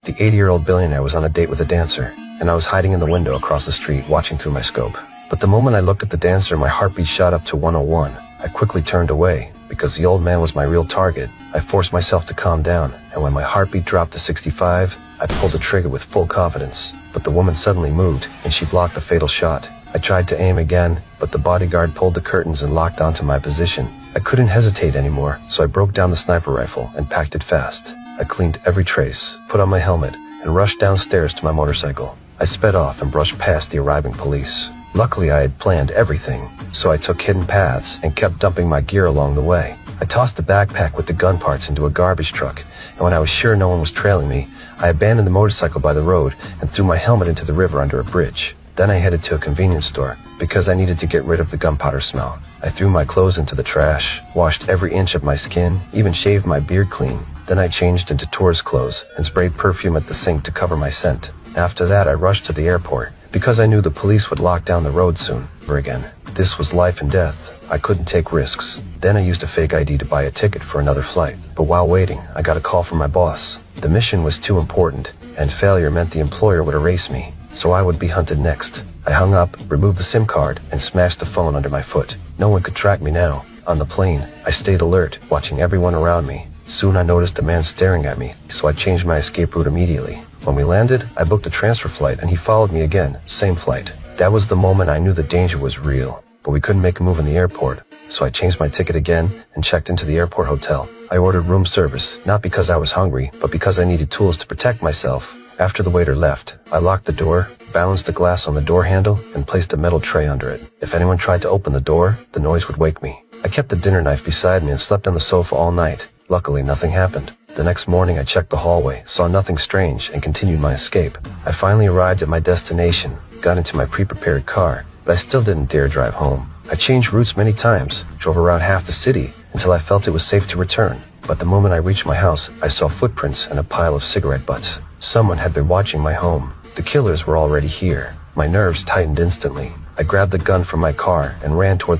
The 80-year-old billionaire was on a date with a dancer, and I was hiding in the window across the street watching through my scope. But the moment I looked at the dancer, my heartbeat shot up to 101. I quickly turned away, because the old man was my real target. I forced myself to calm down, and when my heartbeat dropped to 65, I pulled the trigger with full confidence. But the woman suddenly moved, and she blocked the fatal shot. I tried to aim again, but the bodyguard pulled the curtains and locked onto my position. I couldn't hesitate anymore, so I broke down the sniper rifle and packed it fast. I cleaned every trace, put on my helmet, and rushed downstairs to my motorcycle. I sped off and brushed past the arriving police. Luckily, I had planned everything, so I took hidden paths and kept dumping my gear along the way. I tossed the backpack with the gun parts into a garbage truck, and when I was sure no one was trailing me, I abandoned the motorcycle by the road and threw my helmet into the river under a bridge. Then I headed to a convenience store, because I needed to get rid of the gunpowder smell. I threw my clothes into the trash, washed every inch of my skin, even shaved my beard clean. Then I changed into tourist clothes and sprayed perfume at the sink to cover my scent. After that, I rushed to the airport, because I knew the police would lock down the road soon. Again, this was life and death. I couldn't take risks. Then I used a fake ID to buy a ticket for another flight. But while waiting, I got a call from my boss. The mission was too important, and failure meant the employer would erase me, so I would be hunted next. I hung up, removed the SIM card, and smashed the phone under my foot. No one could track me now. On the plane, I stayed alert, watching everyone around me. Soon I noticed a man staring at me, so I changed my escape route immediately. When we landed, I booked a transfer flight and he followed me again, same flight. That was the moment I knew the danger was real, but we couldn't make a move in the airport, so I changed my ticket again and checked into the airport hotel. I ordered room service, not because I was hungry, but because I needed tools to protect myself. After the waiter left, I locked the door, balanced the glass on the door handle, and placed a metal tray under it. If anyone tried to open the door, the noise would wake me. I kept the dinner knife beside me and slept on the sofa all night. Luckily, nothing happened. The next morning, I checked the hallway, saw nothing strange, and continued my escape. I finally arrived at my destination, got into my pre-prepared car, but I still didn't dare drive home. I changed routes many times, drove around half the city, until I felt it was safe to return. But the moment I reached my house, I saw footprints and a pile of cigarette butts. Someone had been watching my home. The killers were already here. My nerves tightened instantly. I grabbed the gun from my car and ran toward